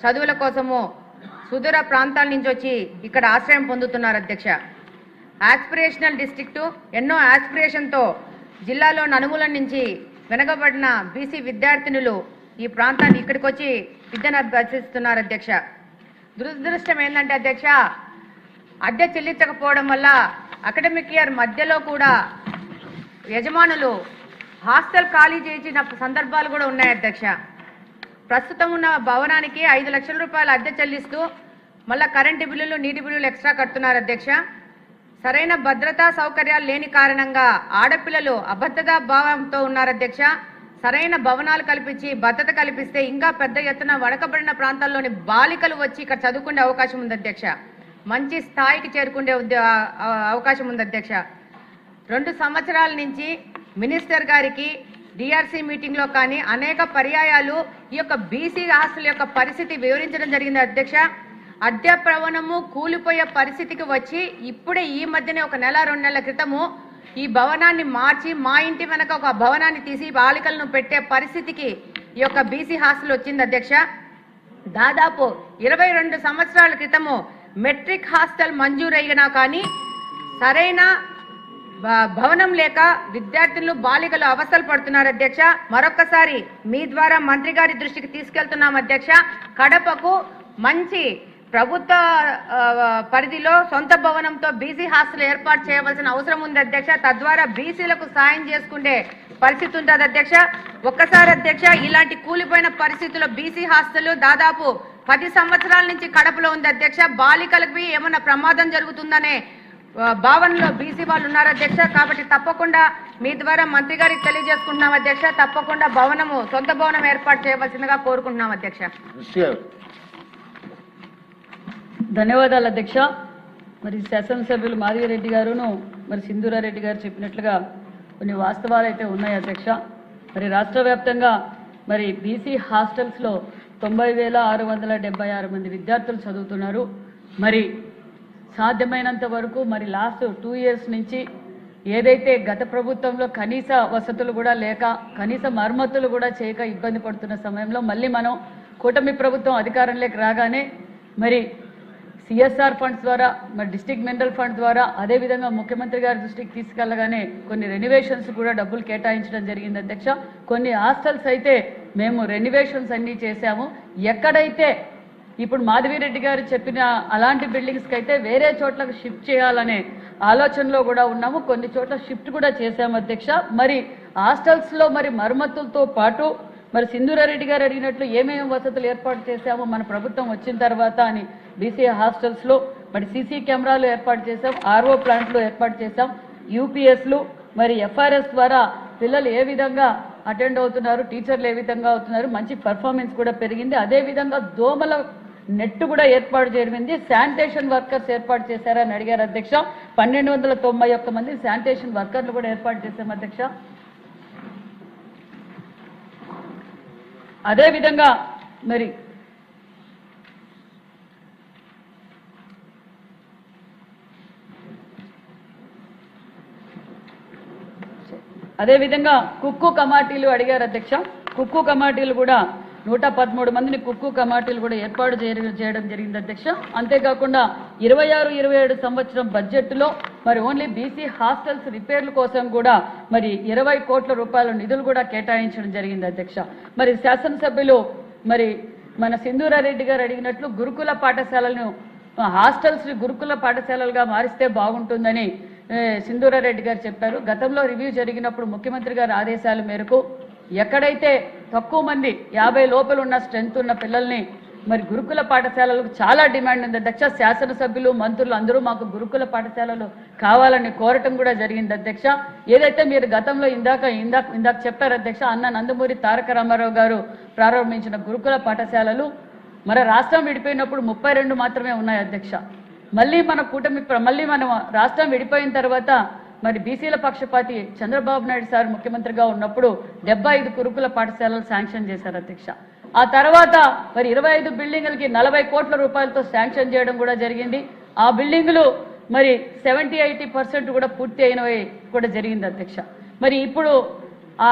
చదువుల కోసము సుదూర ప్రాంతాల నుంచి వచ్చి ఇక్కడ ఆశ్రయం పొందుతున్నారు అధ్యక్ష. ఆస్పిరేషనల్ డిస్ట్రిక్టు ఎన్నో ఆస్పిరేషన్తో జిల్లాలో నలుమూల నుంచి వెనకబడిన బీసీ విద్యార్థినులు ఈ ప్రాంతాన్ని ఇక్కడికి వచ్చి విద్యను అభ్యసిస్తున్నారు అధ్యక్ష. దురదృష్టం ఏంటంటే అధ్యక్ష, అద్దె చెల్లించకపోవడం వల్ల అకాడమిక్ ఇయర్ మధ్యలో కూడా యజమానులు హాస్టల్ ఖాళీ చేసిన సందర్భాలు కూడా ఉన్నాయి అధ్యక్ష. ప్రస్తుతం ఉన్న భవనానికి 5 లక్షల రూపాయల అద్దె చెల్లిస్తూ మళ్ళీ కరెంటు బిల్లులు, నీటి బిల్లులు ఎక్స్ట్రా కడుతున్నారు అధ్యక్ష. సరైన భద్రతా సౌకర్యాలు లేని కారణంగా ఆడపిల్లలు అభద్రతా భావంతో ఉన్నారు అధ్యక్ష. సరైన భవనాలు కల్పించి భద్రత కల్పిస్తే ఇంకా పెద్ద ఎత్తున వెనుకబడిన ప్రాంతాల్లోని బాలికలు వచ్చి ఇక్కడ చదువుకునే అవకాశం ఉంది అధ్యక్ష. మంచి స్థాయికి చేరుకునే అవకాశం ఉంది అధ్యక్ష. 2 సంవత్సరాల నుంచి మినిస్టర్ గారికి డిఆర్సీ మీటింగ్లో కానీ అనేక పర్యాయాలు ఈ యొక్క బీసీ హాస్టల్ యొక్క పరిస్థితి వివరించడం జరిగింది అధ్యక్ష. అద్దె భవనము కూలిపోయే పరిస్థితికి వచ్చి ఇప్పుడే ఈ మధ్యనే 1 నెల 2 నెలల క్రితము ఈ భవనాన్ని మార్చి మా ఇంటి వెనక ఒక భవనాన్ని తీసి బాలికలను పెట్టే పరిస్థితికి ఈ యొక్క బీసీ హాస్టల్ వచ్చింది అధ్యక్ష. దాదాపు 22 సంవత్సరాల క్రితము మెట్రిక్ హాస్టల్ మంజూరైనా కానీ సరైన భవనం లేక విద్యార్థులు బాలికలు అవస్థలు పడుతున్నారు అధ్యక్ష. మరొకసారి మీ ద్వారా మంత్రి గారి దృష్టికి తీసుకెళ్తున్నాం అధ్యక్ష. కడపకు మంచి ప్రభుత్వ పరిధిలో సొంత భవనంతో బీసీ హాస్టల్ ఏర్పాటు చేయవలసిన అవసరం ఉంది అధ్యక్ష. తద్వారా బీసీలకు సాయం చేసుకునే పరిస్థితి ఉంటుంది అధ్యక్ష. ఒక్కసారి అధ్యక్ష, ఇలాంటి కూలిపోయిన పరిస్థితుల్లో బీసీ హాస్టల్ దాదాపు 10 సంవత్సరాల నుంచి కడపలో ఉంది అధ్యక్ష. బాలికలకు ఏమన్నా ప్రమాదం జరుగుతుందనే భావనలో బీసీ వాళ్ళు ఉన్నారు అధ్యక్ష. కాబట్టి తప్పకుండా మీ ద్వారా మంత్రి గారికి తెలియజేసుకుంటున్నాం అధ్యక్ష. తప్పకుండా సొంత భవనం ఏర్పాటు చేయవలసిందిగా కోరుకుంటున్నాం అధ్యక్ష. ధన్యవాదాలు అధ్యక్ష. మరి శాసనసభ్యులు మాధవిరెడ్డి గారును మరి సింధూరారెడ్డి గారు చెప్పినట్లుగా కొన్ని వాస్తవాలు అయితే ఉన్నాయి అధ్యక్ష. మరి రాష్ట్ర వ్యాప్తంగా మరి బీసీ హాస్టల్స్లో 90,676 మంది విద్యార్థులు చదువుతున్నారు. మరి సాధ్యమైనంత వరకు మరి లాస్ట్ 2 ఇయర్స్ నుంచి ఏదైతే గత ప్రభుత్వంలో కనీస వసతులు కూడా లేక కనీస మరమ్మతులు కూడా చేయక ఇబ్బంది పడుతున్న సమయంలో మళ్ళీ మనం కూటమి ప్రభుత్వం అధికారంలోకి రాగానే మరి సిఎస్ఆర్ ఫండ్స్ ద్వారా మరి డిస్ట్రిక్ట్ మినరల్ ఫండ్ ద్వారా అదేవిధంగా ముఖ్యమంత్రి గారి దృష్టికి తీసుకెళ్లగానే కొన్ని రెనోవేషన్స్ కూడా డబ్బులు కేటాయించడం జరిగింది అధ్యక్ష. కొన్ని హాస్టల్స్ అయితే మేము రెనోవేషన్స్ అన్నీ చేశాము. ఎక్కడైతే ఇప్పుడు మాధవిరెడ్డి గారు చెప్పిన అలాంటి బిల్డింగ్స్కి అయితే వేరే చోట్లకు షిఫ్ట్ చేయాలనే ఆలోచనలో కూడా ఉన్నాము. కొన్ని చోట్ల షిఫ్ట్ కూడా చేశాము అధ్యక్ష. మరి హాస్టల్స్లో మరి మరమ్మతులతో పాటు మరి సింధూరారెడ్డి గారు అడిగినట్లు ఏమేమి వసతులు ఏర్పాటు చేశామో మన ప్రభుత్వం వచ్చిన తర్వాత అని బీసీ హాస్టల్స్లో మరి సీసీ కెమెరాలు ఏర్పాటు చేశాం, ఆర్ఓ ప్లాంట్లు ఏర్పాటు చేశాం, యూపీఎస్లు మరి ఎఫ్ఆర్ఎస్ ద్వారా పిల్లలు ఏ విధంగా అటెండ్ అవుతున్నారు, టీచర్లు ఏ విధంగా అవుతున్నారు, మంచి పర్ఫార్మెన్స్ కూడా పెరిగింది. అదేవిధంగా దోమల నెట్ కూడా ఏర్పాటు చేయడం, శానిటేషన్ వర్కర్స్ ఏర్పాటు చేశారని అడిగారు అధ్యక్ష. 1291 మంది శానిటేషన్ వర్కర్లు కూడా ఏర్పాటు చేశాం అధ్యక్ష. అదేవిధంగా మరి అదేవిధంగా కుక్కు కమాటీలు అడిగారు అధ్యక్ష. కుక్కు కమాటీలు కూడా 113 మందిని కుక్కు కమాటీలు కూడా ఏర్పాటు చేయడం జరిగింది అధ్యక్ష. అంతేకాకుండా 26-27 సంవత్సరం బడ్జెట్లో మరి ఓన్లీ బీసీ హాస్టల్స్ రిపేర్ల కోసం కూడా మరి 20 కోట్ల రూపాయల నిధులు కూడా కేటాయించడం జరిగింది అధ్యక్ష. మరి శాసనసభ్యులు మరి మన సింధూరారెడ్డి గారు అడిగినట్లు గురుకుల పాఠశాలలను హాస్టల్స్ గురుకుల పాఠశాలలుగా మారిస్తే బాగుంటుందని సింధూరారెడ్డి గారు చెప్పారు. గతంలో రివ్యూ జరిగినప్పుడు ముఖ్యమంత్రి గారి ఆదేశాల మేరకు ఎక్కడైతే తక్కువ మంది 50 లోపల ఉన్న స్ట్రెంత్ ఉన్న పిల్లల్ని మరి గురుకుల పాఠశాలలకు చాలా డిమాండ్ ఉంది అధ్యక్ష. శాసనసభ్యులు మంత్రులు అందరూ మాకు గురుకుల పాఠశాలలు కావాలని కోరటం కూడా జరిగింది అధ్యక్ష. ఏదైతే మీరు గతంలో ఇందాక చెప్పారు అధ్యక్ష, అన్న నందమూరి తారక రామారావు గారు ప్రారంభించిన గురుకుల పాఠశాలలు మన రాష్ట్రం విడిపోయినప్పుడు 32 మాత్రమే ఉన్నాయి అధ్యక్ష. మళ్ళీ మన రాష్ట్రం విడిపోయిన తర్వాత మరి బీసీల పక్షపాతి చంద్రబాబు నాయుడు సార్ ముఖ్యమంత్రిగా ఉన్నప్పుడు 75 గురుకుల పాఠశాలలు శాంక్షన్ చేశారు అధ్యక్ష. ఆ తర్వాత మరి 25 బిల్డింగులకి 40 కోట్ల రూపాయలతో శాంక్షన్ చేయడం కూడా జరిగింది. ఆ బిల్డింగులు మరి 70-80% కూడా పూర్తి అయినవి కూడా జరిగింది అధ్యక్ష. మరి ఇప్పుడు ఆ